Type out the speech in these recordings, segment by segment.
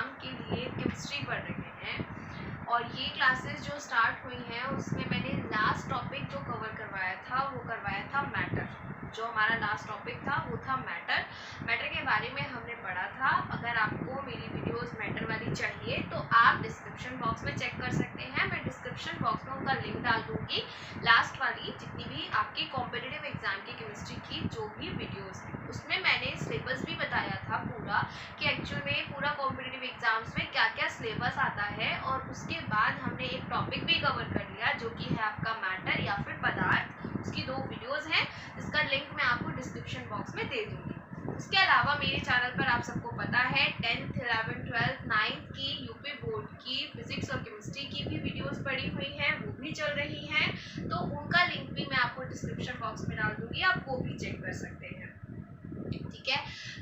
Exam के लिए chemistry पढ़ रहे हैं और ये क्लासेस जो स्टार्ट हुई हैं उसमें मैंने लास्ट टॉपिक जो कवर करवाया था वो करवाया था मैटर। जो हमारा लास्ट टॉपिक था वो था मैटर के बारे में हमने पढ़ा था। अगर आपको मेरी वीडियोस मैटर वाली चाहिए तो आप डिस्क्रिप्शन बॉक्स में चेक कर सकते हैं। मैं डिस्क्रिप्शन बॉक्स में उनका लिंक डाल दूंगी। लास्ट वाली जितनी भी आपकी कॉम्पिटिटिव एग्जाम की केमिस्ट्री की जो भी वीडियोस हैं उसमें मैंने सिलेबस भी बताया था पूरा कि एक्चुअल में पूरा कॉम्पिटिटिव एग्जाम्स में क्या क्या सिलेबस आता है। और उसके बाद हमने एक टॉपिक भी कवर कर लिया जो कि है आपका मैटर या फिर पदार्थ। उसकी 2 वीडियोस हैं जिसका लिंक मैं आपको डिस्क्रिप्शन बॉक्स में दे दूंगी। उसके अलावा मेरे चैनल पर आप सबको पता है 10th 11th 12th 9th की यूपी बोर्ड की फिजिक्स और केमिस्ट्री की भी वीडियोस पड़ी हुई हैं, वो भी चल रही हैं। तो उनका लिंक भी मैं आपको डिस्क्रिप्शन बॉक्स में डाल दूंगी, आप वो भी चेक कर सकते हैं। ठीक है,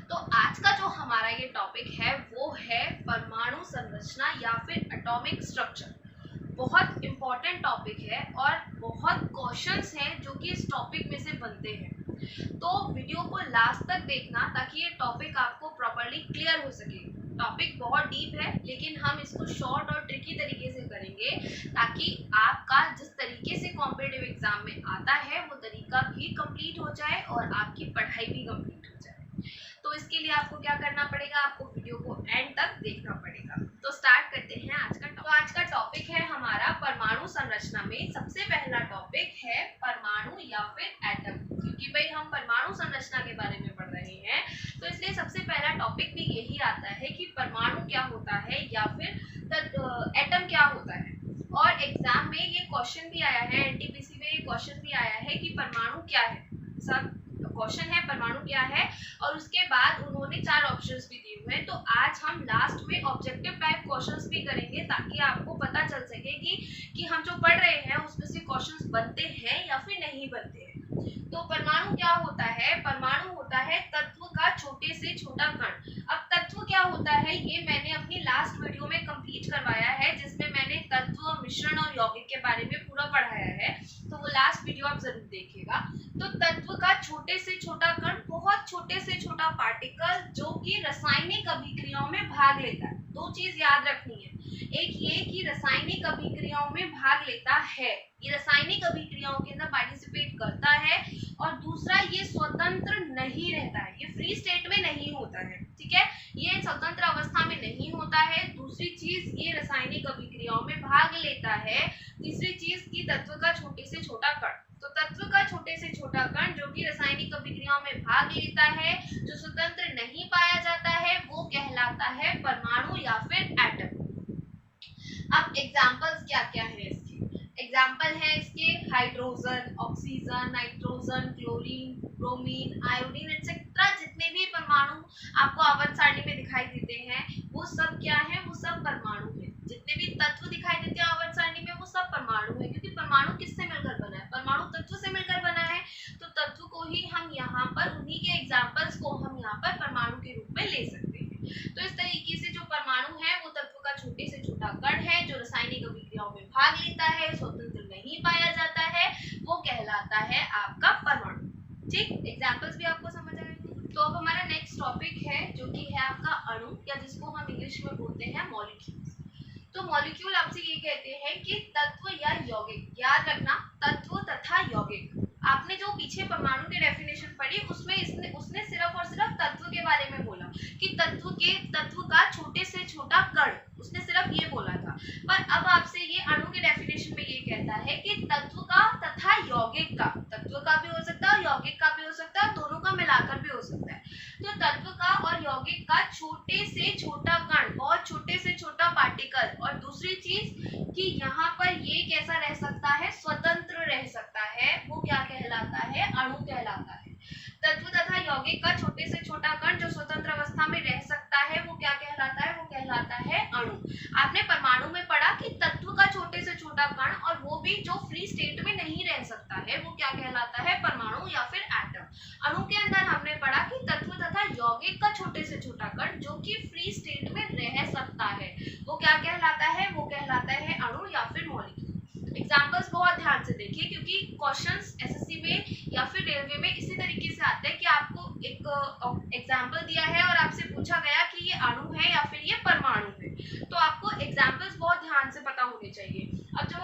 तो आज का जो हमारा ये टॉपिक है वो है परमाणु संरचना या फिर एटॉमिक स्ट्रक्चर। बहुत इंपॉर्टेंट टॉपिक है और बहुत क्वेश्चंस हैं जो कि इस टॉपिक में से बनते हैं। तो वीडियो को लास्ट तक देखना ताकि ये टॉपिक आपको प्रॉपर्ली क्लियर हो सके। टॉपिक बहुत डीप है लेकिन हम इसको शॉर्ट और ट्रिकी तरीके से करेंगे ताकि आपका जिस तरीके से कॉम्पिटिटिव एग्जाम में आता है वो तरीका भी कंप्लीट हो जाए और आपकी पढ़ाई भी कंप्लीट हो जाए। तो इसके लिए आपको क्या करना पड़ेगा, आपको वीडियो को एंड तक देखना पड़ेगा। तो स्टार्ट करते हैं आज का। तो आज का टॉपिक है हमारा परमाणु संरचना में सबसे पहला टॉपिक है परमाणु या फिर एटम। क्योंकि भाई हम परमाणु संरचना के बारे में पढ़ रहे हैं तो इसलिए सबसे पहला टॉपिक भी यही आता है कि परमाणु क्या होता है या फिर एटम क्या होता है। और एग्जाम में ये क्वेश्चन भी आया है, एनटीपीसी में ये क्वेश्चन भी आया है कि परमाणु क्या है। सब क्वेश्चन है परमाणु क्या है और उसके बाद उन्होंने 4 ऑप्शंस भी दिए हुए हैं। तो आज हम लास्ट में ऑब्जेक्टिव टाइप क्वेश्चंस भी करेंगे ताकि आपको पता चल सके कि हम जो पढ़ रहे हैं उसमें से क्वेश्चंस बनते हैं या फिर नहीं बनते हैं। तो परमाणु क्या होता है, परमाणु होता है तत्व का छोटे से छोटा कण। अब तत्व क्या होता है ये मैंने अपनी लास्ट वीडियो में कंप्लीट करवाया है जिसमें मैंने तत्व, मिश्रण और यौगिक के बारे में पूरा पढ़ाया है। तो वो लास्ट वीडियो आप जरूर देखिएगा। तो तत्व का छोटे से छोटा कण, बहुत छोटे से छोटा पार्टिकल जो कि रासायनिक अभिक्रियाओं में भाग लेता है। 2 चीज याद रखनी है, एक ये कि रासायनिक अभिक्रियाओं में भाग लेता है, ये रासायनिक अभिक्रियाओं के अंदर पार्टिसिपेट करता है। और दूसरा ये स्वतंत्र नहीं रहता है, ये फ्री स्टेट में नहीं होता है। ठीक है, ये स्वतंत्र अवस्था में नहीं होता है। दूसरी चीज ये रासायनिक अभिक्रियाओं में भाग लेता है। तीसरी चीज की तत्व का छोटे से छोटा कण। तो तत्व का छोटे से छोटा कण जो कि रासायनिक अभिक्रियाओं में भाग लेता है, जो स्वतंत्र नहीं पाया जाता है, वो कहलाता है परमाणु या फिर एटम। अब एग्जांपल्स क्या क्या है इसके? एग्जाम्पल है इसके hydrogen, oxygen, nitrogen, chlorine, bromine, iodine etcetera. जितने भी परमाणु आपको आवर्त सारणी में दिखाई देते हैं वो सब क्या है, वो सब परमाणु है। जितने भी तत्व दिखाई देते हैं आवर्त सारणी में वो सब परमाणु है। क्योंकि परमाणु किससे मिलकर बना है, परमाणु तत्व से मिलकर बना है। तो तत्व को ही हम यहाँ पर, उन्हीं के एग्जाम्पल्स को हम यहाँ पर परमाणु के रूप में ले सकते हैं। तो इस तरीके से जो परमाणु है वो तत्व का छोटे से छोटा कण है जो रासायनिक अभिक्रियाओं में भाग लेता है, स्वतंत्र नहीं पाया जाता है, वो कहलाता है आपका परमाणु। ठीक, एग्जांपल्स भी आपको समझ आए। तो अब हमारा नेक्स्ट टॉपिक है जो कि है आपका अणु या जिसको हम इंग्लिश में बोलते हैं मॉलिक्यूल्स। तो मॉलिक्यूल आपसे ये कहते हैं कि तत्व या यौगिक। याद रखना, तत्व तथा यौगिक। आपने जो पीछे परमाणु की डेफिनेशन पढ़ी उसमें उसने सिर्फ और सिर्फ तत्व के बारे में बोला कि तत्व का छोटे से छोटा कण, उसने सिर्फ ये बोला था। पर अब आपसे ये अणु की डेफिनेशन में ये कहता है कि तत्व का तथा यौगिक का, तत्व का भी हो सकता है और यौगिक का भी हो सकता है, दोनों का मिलाकर भी हो सकता है। तो तत्व का और यौगिक का छोटे से छोटा कण, बहुत छोटे से छोटा पार्टिकल। और दूसरी चीज कि यहाँ पर ये कैसा रह सकता है, स्वतंत्र रह सकता है, वो क्या कहलाता है, अणु कहलाता है। तत्व तथा यौगिक का छोटे से छोटा कण जो स्वतंत्र अवस्था में रह सकता है वो क्या कहलाता है, वो कहलाता है अणु। आपने परमाणु में पढ़ा कि तत्व का छोटे से छोटा कण और वो भी जो फ्री स्टेट में नहीं रह सकता है वो क्या कहलाता है, परमाणु या फिर एटम। अणु के अंदर हमने पढ़ा कि तत्व तथा यौगिक का छोटे से छोटा कण जो कि फ्री स्टेट में रह सकता है वो क्या कहलाता है, वो कहलाता है अणु या फिर मॉलिक्यूल। एग्जाम्पल्स बहुत ध्यान से देखिए क्योंकि क्वेश्चंस एसएससी में या फिर रेलवे में इसी तरीके से आते हैं कि आपको एक एग्जाम्पल दिया है और आपसे पूछा गया कि ये अणु है या फिर ये परमाणु है।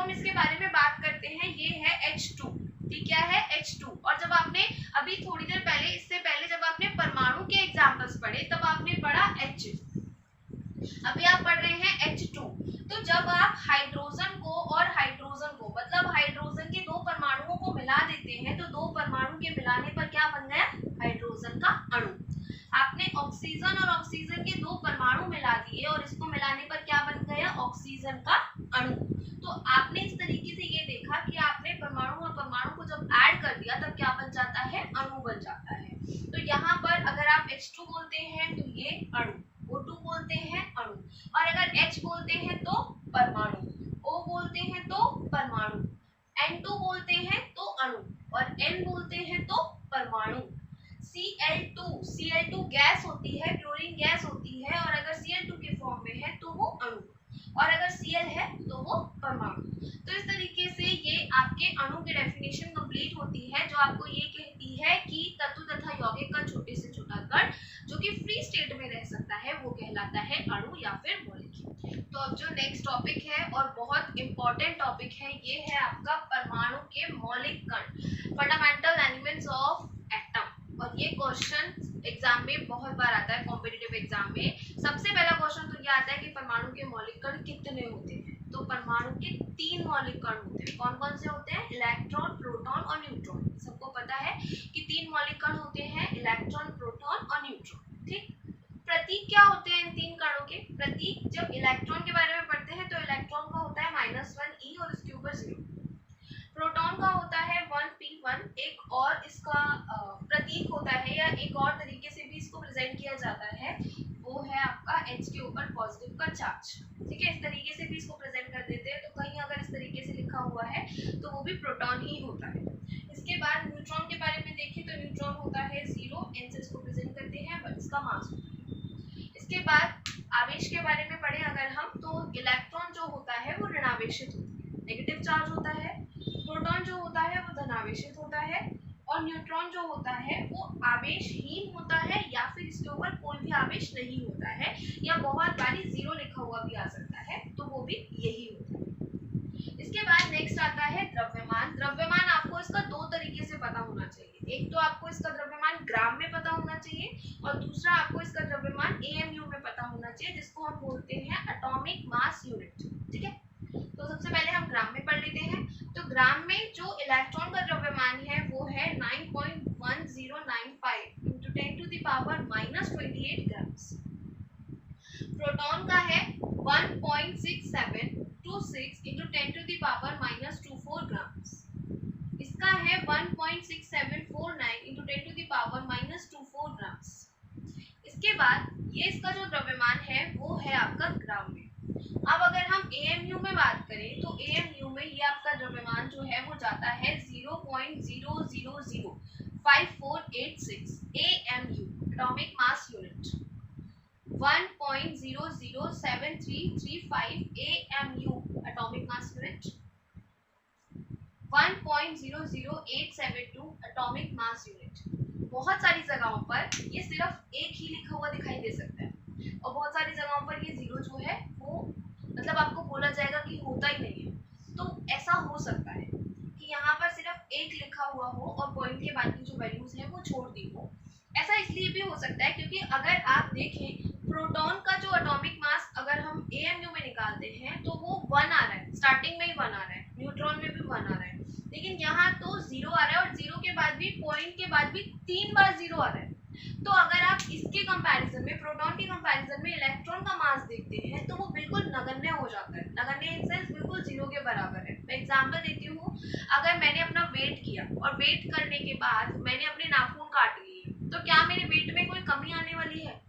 हम इसके बारे में बात करते हैं, ये है H2, ठीक क्या है H2। और जब आपने अभी थोड़ी देर पहले, इससे पहले जब आपने परमाणु के एग्जाम्पल्स पढ़े तब आपने पढ़ा H, अभी आप पढ़ रहे हैं H2। तो जब आप हाइड्रोजन को और हाइड्रोजन को, मतलब हाइड्रोजन के दो परमाणुओं को मिला देते हैं तो दो परमाणु के मिलाने पर क्या बन गया, हाइड्रोजन का अणु। आपने ऑक्सीजन और ऑक्सीजन के दो परमाणु मिला दिए और इसको मिलाने पर क्या बन गया, ऑक्सीजन का अणु। तो आपने इस तरीके से ये देखा कि आपने परमाणु और परमाणु को जब ऐड कर दिया तब क्या बन जाता है, अणु बन जाता है। तो यहाँ पर अगर आप H2 बोलते हैं तो ये अणु, O2 बोलते हैं अणु, और अगर H बोलते हैं तो परमाणु, O बोलते हैं तो परमाणु, N2 बोलते हैं तो अणु, और N बोलते हैं तो परमाणु। Cl2 गैस होती है, क्लोरीन गैस होती है, और अगर Cl2 के फॉर्म में है तो वो अणु, और अगर Cl है तो वो परमाणु। तो इस तरीके से ये आपके अणु की डेफिनेशन कंप्लीट होती है, जो आपको ये कहती है कि तत्व तथा यौगिक का छोटे से छोटा कण जो कि फ्री स्टेट में रह सकता है वो कहलाता है अणु या फिर मॉलिक्यूल। तो अब जो नेक्स्ट टॉपिक है और बहुत इंपॉर्टेंट टॉपिक है, ये है आपका परमाणु के मौलिक कण, फंडामेंटल एलिमेंट्स ऑफ एटम। और ये क्वेश्चन एग्जाम में बहुत बार आता है, कॉम्पिटिटिव एग्जाम में। सबसे पहला क्वेश्चन तो ये आता है कि परमाणु के मौलिक कण कितने होते हैं। तो परमाणु के 3 मौलिक कण होते हैं। कौन कौन से होते हैं, इलेक्ट्रॉन, प्रोटॉन और न्यूट्रॉन। सबको पता है कि 3 मौलिक कण होते हैं, इलेक्ट्रॉन, प्रोटॉन और न्यूट्रॉन, ठीक। प्रतीक क्या होते हैं इन 3 कणों के, प्रतीक जब इलेक्ट्रॉन के बारे में पढ़ते हैं तो इलेक्ट्रॉन का होता है -1e और इसके ऊपर 0। प्रोटॉन का होता है 1p1, एक और इसका प्रतीक होता है, या एक और तरीके से भी इसको प्रेजेंट किया जाता है, वो है आपका H के ऊपर पॉजिटिव का चार्ज, ठीक है। इस तरीके से भी इसको प्रेजेंट कर देते हैं। तो कहीं अगर इस तरीके से लिखा हुआ है तो वो भी प्रोटॉन ही होता है। इसके बाद न्यूट्रॉन के बारे में देखें तो न्यूट्रॉन होता है 0, n से इसको प्रेजेंट करते हैं, बट इसका मास होता है। इसके बाद आवेश के बारे में पढ़े अगर हम, तो इलेक्ट्रॉन जो होता है वो ऋणावेशित होता है, नेगेटिव चार्ज होता है। प्रोटॉन जो होता है वो धनावेशित होता है, और न्यूट्रॉन जो होता है वो आवेशहीन होता है, या फिर इसके ऊपर कोई भी आवेश नहीं होता है, या बहुत बारी 0 लिखा हुआ भी आ सकता है, तो वो भी यही होता है। इसके बाद नेक्स्ट आता है द्रव्यमान। द्रव्यमान आपको इसका 2 तरीके से पता होना चाहिए। एक तो आपको इसका द्रव्यमान ग्राम में पता होना चाहिए, और दूसरा आपको इसका द्रव्यमान AMU में पता होना चाहिए, जिसको हम बोलते हैं एटॉमिक मास यूनिट, ठीक है। तो सबसे पहले हम ग्राम में पढ़ लेते हैं। तो ग्राम में जो इलेक्ट्रॉन का द्रव्यमान है वो है 9.1095 × 10⁻⁻28 ग्राम्स। प्रोटॉन का है 1.6726 × 10⁻⁻24 ग्राम्स। इसका है 1.6749 × 10⁻⁻24 ग्राम्स। इसके बाद ये इसका जो द्रव्यमान है वो है आपका ग्राम में। अब अगर हम AMU में बात करें तो AMU में ये आपका द्रव्यमान जो है वो जाता है 0.000548 AMU, atomic mass unit. 1.007335 AMU, atomic mass unit. 1.00872 atomic mass unit. बहुत सारी जगहों पर ये सिर्फ एक ही लिखा हुआ दिखाई दे सकता है, और बहुत सारी जगहों पर ये 0 जो है वो मतलब आपको बोला जाएगा कि होता ही नहीं है। तो ऐसा हो सकता है कि यहाँ पर सिर्फ एक लिखा हुआ हो और पॉइंट के बाद की जो वैल्यूज है वो छोड़ दी हो। ऐसा इसलिए भी हो सकता है क्योंकि अगर आप देखें प्रोटॉन का जो एटॉमिक मास अगर हम AMU में निकालते हैं तो वो 1 आ रहा है, स्टार्टिंग में ही 1 आ रहा है, न्यूट्रॉन में भी 1 आ रहा है, लेकिन यहाँ तो 0 आ रहा है, और 0 के बाद भी पॉइंट के बाद भी 3 बार 0 आ रहा है। तो अगर आप इसके कंपैरिजन में, प्रोटॉन के कंपैरिजन में इलेक्ट्रॉन का मास देखते हैं तो वो बिल्कुल नगण्य हो जाता है। नगण्य इन सेंस बिल्कुल 0 के बराबर है। मैं एग्जांपल देती हूँ, अगर मैंने अपना वेट किया और वेट करने के बाद मैंने अपने नाखून काट लिए, तो क्या मेरे वेट में कोई कमी आने वाली है?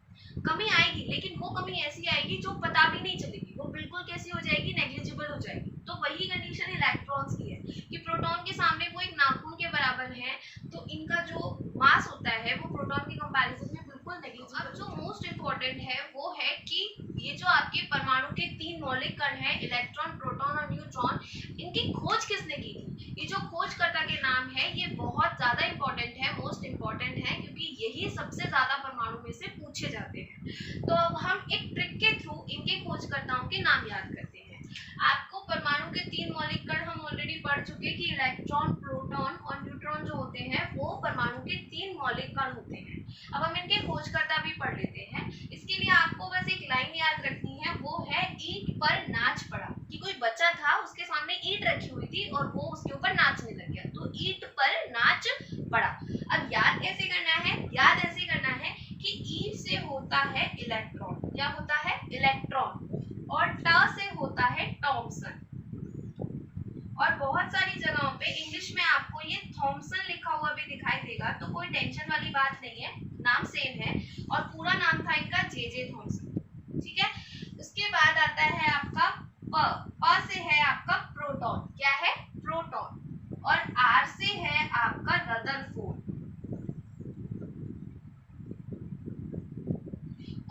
कमी आएगी, लेकिन वो कमी ऐसी आएगी जो पता भी नहीं चलेगी, वो बिल्कुल कैसी हो जाएगी, नेग्लिजिबल हो जाएगी। तो वही कंडीशन इलेक्ट्रॉन्स की है कि प्रोटॉन के सामने वो एक नाखून के बराबर है, तो इनका जो मास होता है वो प्रोटॉन के कंपैरिजन में बिल्कुल नेग्लिजिबल। अब जो मोस्ट इम्पोर्टेंट है वो है कि ये जो आपके परमाणु के 3 मौलिक कण हैं, इलेक्ट्रॉन, प्रोटॉन और न्यूट्रॉन, इनकी खोज किसने की थी? ये जो खोजकर्ता के नाम है ये बहुत ज्यादा इंपॉर्टेंट है, मोस्ट इम्पोर्टेंट है, क्योंकि यही सबसे ज्यादा परमाणु में से पूछे जाते हैं। तो अब हम एक ट्रिक के थ्रू इनके खोजकर्ताओं के नाम याद करते हैं। आपको परमाणु के 3 मौलिक कण हम ऑलरेडी पढ़ चुके कि इलेक्ट्रॉन, प्रोटॉन और न्यूट्रॉन जो होते हैं वो परमाणु के 3 मौलिक कण होते हैं। अब हम इनके खोजकर्ता भी पढ़ लेते हैं। इसके लिए आपको बस एक लाइन याद रखनी है, वो है ईंट पर नाच पड़ा। कि कोई बच्चा था, उसके सामने ईंट रखी हुई थी और वो उसके ऊपर नाचने लग गया, तो ईंट पर नाच पड़ा। अब याद कैसे करना है? याद ऐसे करना है कि ईंट से होता है इलेक्ट्रॉन, क्या होता है? इलेक्ट्रॉन, और ट से होता है थॉमसन। और बहुत सारी जगहों पे इंग्लिश में आपको ये थॉमसन लिखा हुआ भी दिखाई देगा, तो कोई टेंशन वाली बात नहीं है, नाम सेम है। और पूरा नाम था इनका जे थॉमसन, ठीक है। उसके बाद आता है आपका प से है आपका प्रोटॉन, क्या है? प्रोटॉन। और आर से है आपका रदरफोर्ड।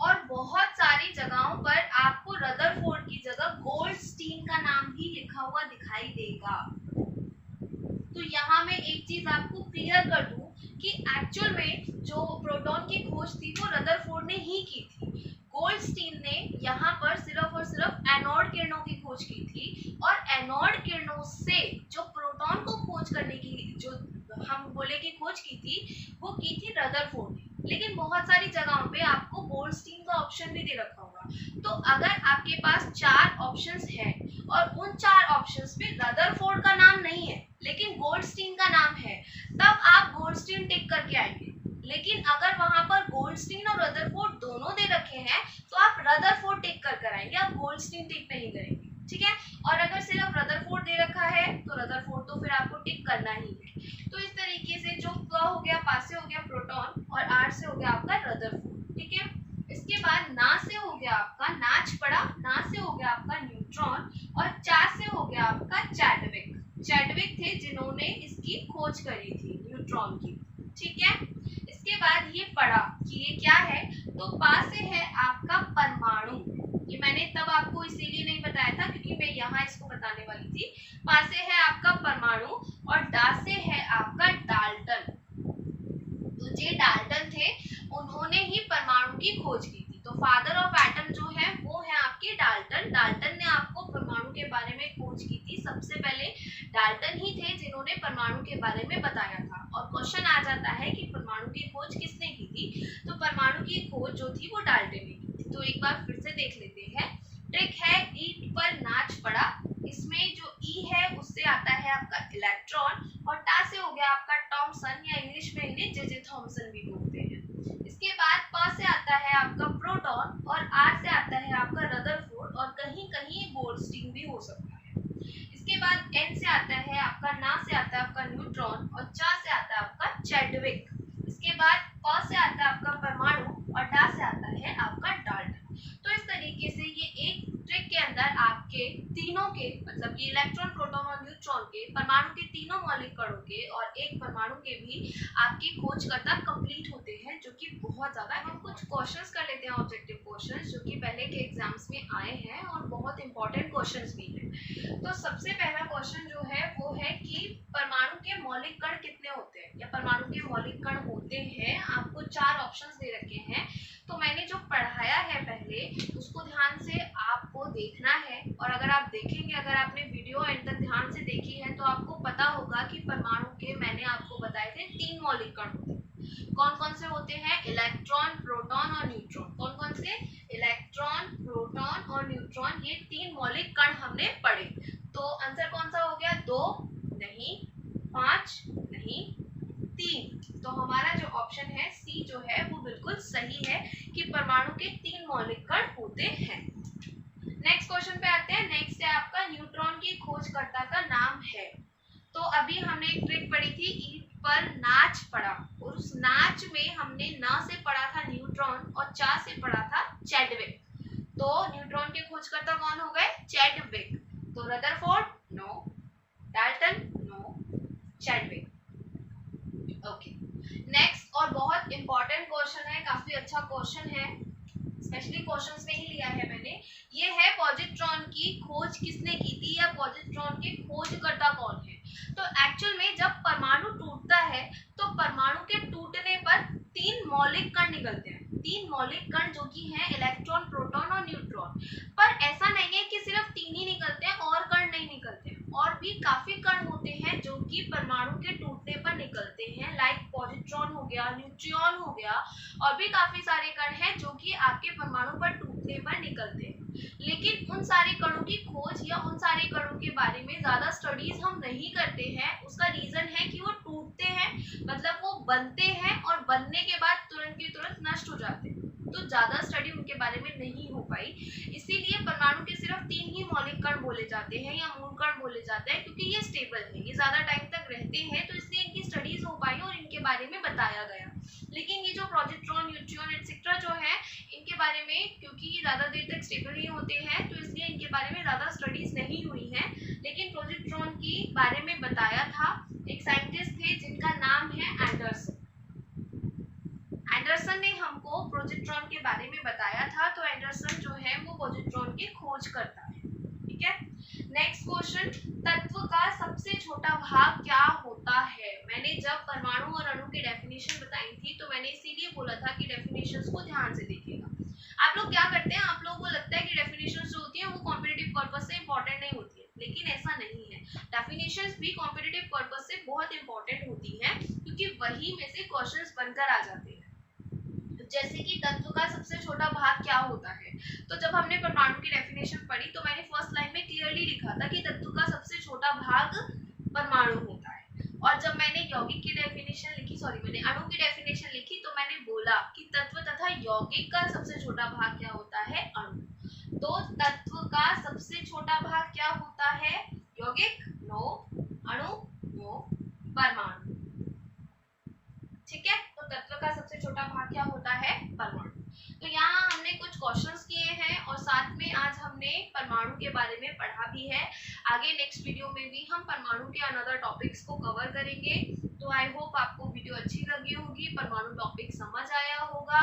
और बहुत सारी जगहों पर आपको रदरफोर्ड की जगह गोल्डस्टीन का नाम भी लिखा हुआ दिखाई देगा। तो यहाँ मैं एक चीज आपको क्लियर कर दूं कि एक्चुअल में जो प्रोटॉन की खोज थी वो रदरफोर्ड ने ही की थी। गोल्डस्टीन ने यहाँ पर सिर्फ और सिर्फ एनोड किरणों की खोज की थी, और एनोड किरणों से जो प्रोटॉन को खोज करने की, जो हम बोले की खोज की थी, वो की थी रदरफोर्ड ने। लेकिन बहुत सारी जगहों पे आपको गोल्डस्टीन का ऑप्शन भी दे रखा होगा। तो अगर आपके पास 4 ऑप्शंस हैं और उन 4 ऑप्शंस में रदरफोर्ड का नाम नहीं है लेकिन गोल्डस्टीन का नाम है, तब आप गोल्डस्टीन टिक करके आएंगे। लेकिन अगर वहां पर गोल्डस्टीन और रदरफोर्ड दोनों दे रखे हैं तो आप रदरफोर्ड टिक कर आएंगे, आप गोल्डस्टीन टिक नहीं करेंगे, ठीक है। और अगर सिर्फ रदरफोर्ड दे रखा है तो रदरफोर्ड तो फिर आपको टिक करना ही है। तो इस तरीके से जो प हो गया, पा से हो गया प्रोटॉन, और आर से हो गया आपका रदरफोर्ड, ठीक है। इसके बाद ना से हो गया आपका नाच पड़ा, ना से हो गया आपका न्यूट्रॉन, और चा से हो गया आपका चैडविक। चैडविक थे जिन्होंने इसकी खोज करी थी न्यूट्रॉन की, ठीक है। इसके बाद ये पढ़ा कि ये क्या है, तो पा से है आपका परमाणु। ये मैंने तब आपको इसीलिए नहीं बताया था क्योंकि मैं यहाँ इसको बताने वाली थी। पा से है आपका परमाणु, और डा से है आपका डाल्टन। तो जे डाल्टन थे उन्होंने ही परमाणु की खोज की थी। तो फादर ऑफ एटम जो है वो है आपके डाल्टन। डाल्टन ने आपको परमाणु के बारे में खोज की थी। सबसे पहले डाल्टन ही थे जिन्होंने परमाणु के बारे में बताया था। और क्वेश्चन आ जाता है कि परमाणु की खोज किसने की थी, तो परमाणु की खोज जो थी वो डाल्टन ने की थी। तो एक बार फिर से देख लेते हैं। ट्रिक है ईंट पर नाच पड़ा, इसमें जो ई है उससे आता है आपका इलेक्ट्रॉन, और टा से हो गया आपका थॉमसन, या इंग्लिश में इन्हें जे थॉमसन भी बोलते हैं। इसके बाद प से आता है आपका प्रोटॉन, और आर से आता है आपका रदरफोर्ड, और कहीं कहीं गोल्डस्टीन भी हो सकता है। इसके बाद एन से आता है आपका, ना से आता है आपका न्यूट्रॉन, और चा से आता है आपका चैडविक। इसके बाद प से आता है आपका परमाणु, और डा से आता है आपका डाल्टन। तो इस तरीके से ये एक ट्रिक के अंदर आपके तीनों के, मतलब कि इलेक्ट्रॉन, प्रोटॉन और न्यूट्रॉन के, परमाणु के तीनों मौलिक कणों के और एक परमाणु के भी आपकी खोजकर्ता कंप्लीट होते हैं, जो कि बहुत ज्यादा। हम कुछ क्वेश्चंस कर लेते हैं, ऑब्जेक्टिव क्वेश्चंस, जो कि पहले के एग्जाम्स में आए हैं और बहुत इंपॉर्टेंट क्वेश्चंस भी हैं। तो सबसे पहला क्वेश्चन जो है वो है कि परमाणु के मौलिक कण कितने होते हैं, या परमाणु के मौलिक कण होते हैं। आपको 4 ऑप्शंस दे रखे हैं। तो मैंने जो पढ़ाया है पहले उसको ध्यान से आपको देखना है, और अगर आप देखेंगे, अगर आपने वीडियो एंड तक ध्यान से देखी है तो आपको पता होगा कि परमाणु के मैंने आपको बताए थे 3 मौलिक कण होते हैं। कौन कौन से होते हैं? इलेक्ट्रॉन, प्रोटॉन और न्यूट्रॉन। कौन कौन से? इलेक्ट्रॉन, प्रोटॉन और न्यूट्रॉन, ये 3 मौलिक कण हमने पढ़े। तो आंसर कौन सा हो गया? 2 नहीं, 5 नहीं, 3। तो हमारा जो ऑप्शन है सी जो है वो बिल्कुल सही है कि परमाणु के 3 मौलिक कण होते हैं। नेक्स्ट क्वेश्चन पे आते हैं। नेक्स्ट है आपका न्यूट्रॉन की खोजकर्ता का नाम है। तो अभी हमने एक ट्रिक पढ़ी थी, ईंट पर नाच पड़ा, और उस नाच में हमने ना से पढ़ा था न्यूट्रॉन और चा से पढ़ा था चैडविक। तो न्यूट्रॉन के खोजकर्ता कौन हो गए? चैडविक। तो Rutherford no, Dalton no, Chadwick. Okay, next और बहुत इंपॉर्टेंट क्वेश्चन है, काफी अच्छा क्वेश्चन है, स्पेशली क्वेश्चंस में ही लिया है मैंने। ये है पॉजिट्रॉन की खोज किसने की थी, या पॉजिट्रॉन के खोजकर्ता कौन है। तो एक्चुअल में जब परमाणु टूटता है तो परमाणु के टूटने पर 3 मौलिक कण निकलते हैं। 3 मौलिक कण जो कि हैं इलेक्ट्रॉन, प्रोटॉन और न्यूट्रॉन। पर ऐसा नहीं है कि सिर्फ 3 ही निकलते हैं और कण नहीं गया, न्यूट्रियॉन हो गया, और भी काफी सारे कण हैं जो कि आपके परमाणु पर टूटने पर निकलते हैं। लेकिन उन सारे कणों की खोज या उन सारे कणों के बारे में ज्यादा स्टडीज हम नहीं करते हैं। उसका रीजन है कि वो टूटते हैं, मतलब वो बनते हैं और बनने के बाद तुरंत के तुरंत नष्ट हो जाते हैं, तो ज्यादा स्टडी उनके बारे में नहीं हो पाई। इसीलिए परमाणु के सिर्फ 3 ही मौलिक कण बोले जाते हैं या मूल कण बोले जाते हैं, क्योंकि ये स्टेबल है, ये ज्यादा टाइम तक रहते हैं, तो इसलिए इनकी स्टडीज हो पाई और इनके बारे में बताया गया। लेकिन ये जो पॉजिट्रॉन, न्यूट्रॉन एटसेट्रा जो है, इनके बारे में क्योंकि ये ज्यादा देर तक स्टेबल नहीं होते हैं, तो इसलिए इनके बारे में ज्यादा स्टडीज नहीं हुई हैं। लेकिन पॉजिट्रॉन के बारे में बताया था एक साइंटिस्ट थे जिनका नाम है एंडरसन। एंडरसन ने हमको पॉजिट्रॉन के बारे में बताया था, तो एंडरसन जो है वो पॉजिट्रॉन की खोज करता है। ठीक है, नेक्स्ट क्वेश्चन, तत्व का सबसे छोटा भाग क्या होता है? मैंने जब परमाणु और अणु की डेफिनेशन बताई थी, तो मैंने इसीलिए बोला था कि डेफिनेशंस को ध्यान से देखिएगा। आप लोग क्या करते हैं, आप लोगों को लगता है कि डेफिनेशंस जो होती है वो कॉम्पिटिटिव पर्पस से इंपॉर्टेंट नहीं होती है, लेकिन ऐसा नहीं है। डेफिनेशंस भी कॉम्पिटिटिव पर्पस से बहुत इंपॉर्टेंट होती है, क्योंकि वही में से क्वेश्चंस बनकर आ जाते हैं। जैसे कि तत्व का सबसे छोटा भाग क्या होता है, तो जब हमने परमाणु की डेफिनेशन पढ़ी, तो मैंने फर्स्ट लाइन में क्लियरली लिखा था कि तत्व का सबसे छोटा भाग परमाणु होता है। और जब मैंने यौगिक की डेफिनेशन लिखी, मैंने अणु की डेफिनेशन लिखी, तो मैंने बोला कि तत्व तथा यौगिक का सबसे छोटा भाग क्या होता है? अणु। तो तत्व का सबसे छोटा भाग क्या होता है? यौगिक? नो। अणु? नो। परमाणु। ठीक है, तो तत्व का सबसे छोटा भाग क्या होता है? परमाणु। तो यहाँ हमने कुछ क्वेश्चंस किए हैं और साथ में आज हमने परमाणु के बारे में पढ़ा भी है। आगे नेक्स्ट वीडियो में भी हम परमाणु के अनदर टॉपिक्स को कवर करेंगे। तो आई होप आपको वीडियो अच्छी लगी होगी, परमाणु टॉपिक समझ आया होगा।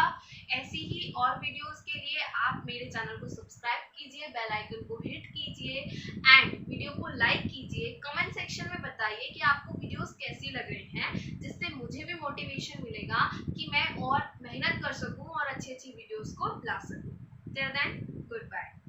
ऐसी ही और वीडियोस के लिए आप मेरे चैनल को सब्सक्राइब कीजिए, बेल आइकन को हिट कीजिए एंड वीडियो को लाइक कीजिए। कमेंट सेक्शन में बताइए कि आपको वीडियोस कैसी लग रही हैं, जिससे मुझे भी मोटिवेशन मिलेगा कि मैं और मेहनत कर सकूं और अच्छी अच्छी वीडियोस को ला सकूं। Till then, good bye.